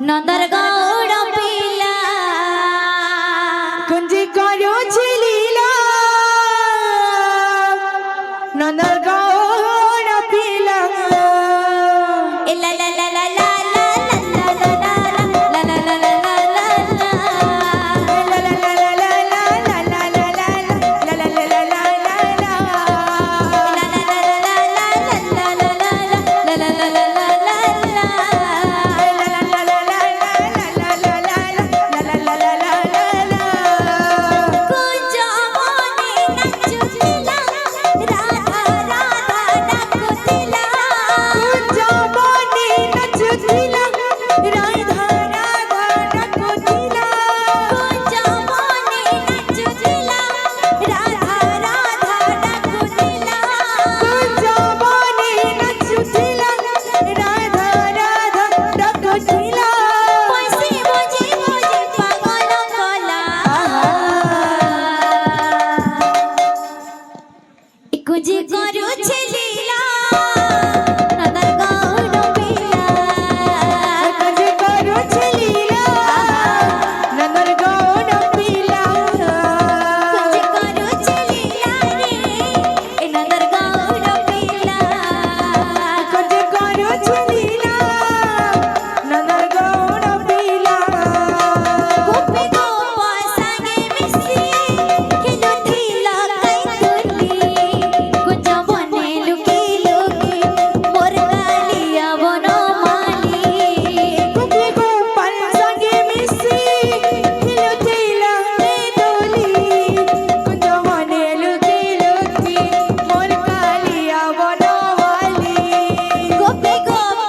নন্দর গৌড় পিলা কুঞ্জি করো ছিলিলা নন্দর গৌড় পিলা লা লা লা লা লা লা লা লা লা লা লা লা কুজি করু ছিলিলা নন্দর গৌড় পিলা কুঞ্জি করো ছিলিলা নন্দর গৌড় পিলা কুজি করু ছিলিলা রে এ নন্দর গৌড় পিলা কুঞ্জি করো ছিলিলা নন্দর গৌড় পিলা গোপী গোপা সাঙ্গে মিশি খেলুথিলা কাইতুলি কুঞ্জ বনে লুকি লুকি মোর কালিয়া বনমালী গোপী গোপাল সঙ্গে মিশি খেলুথিলা দোলি কুঞ্জ বনে লুকি লুকি মোর কালিয়া বনমালী গোপী গোপা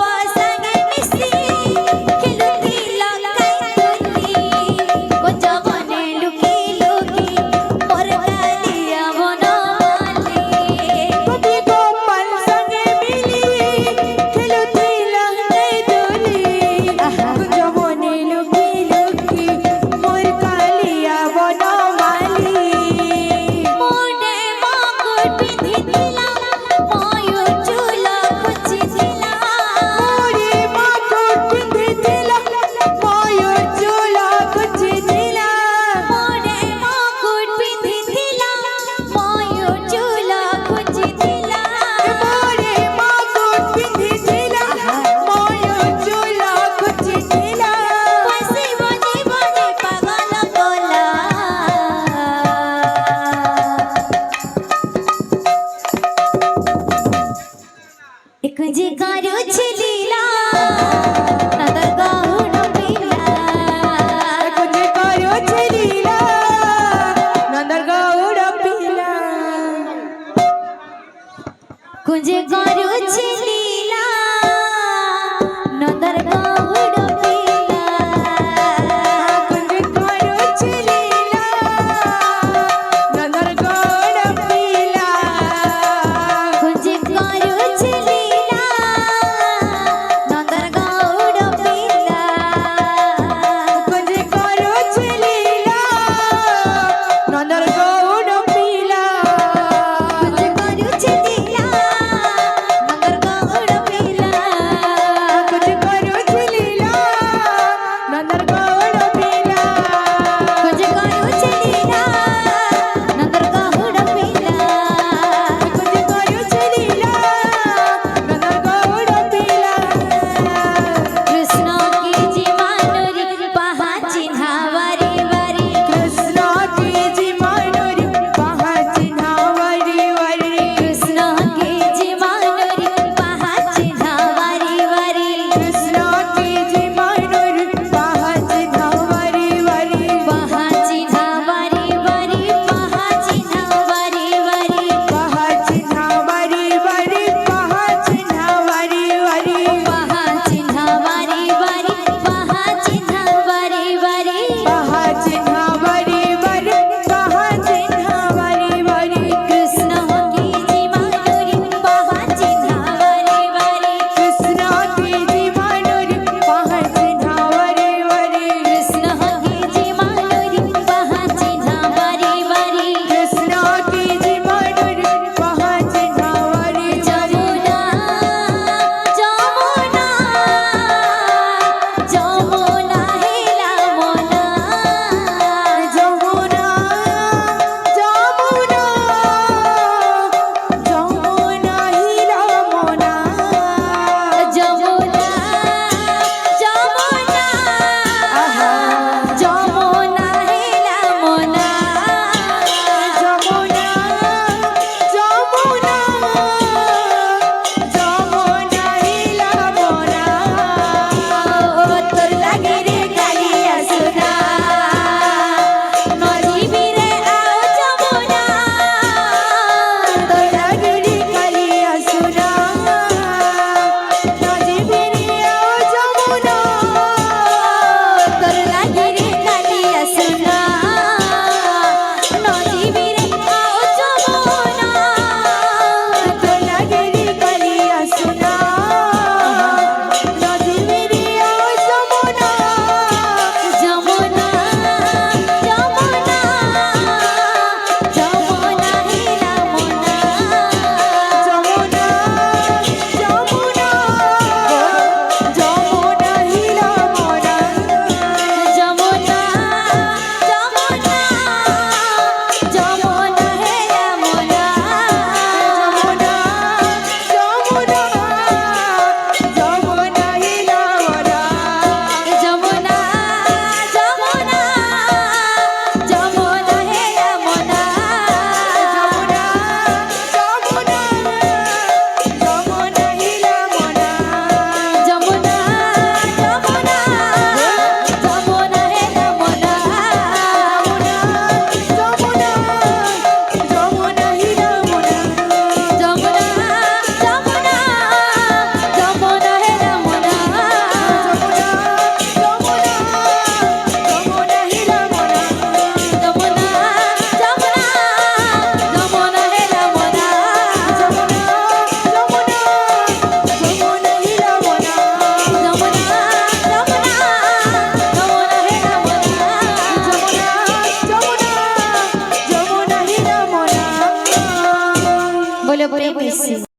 বলে মিশি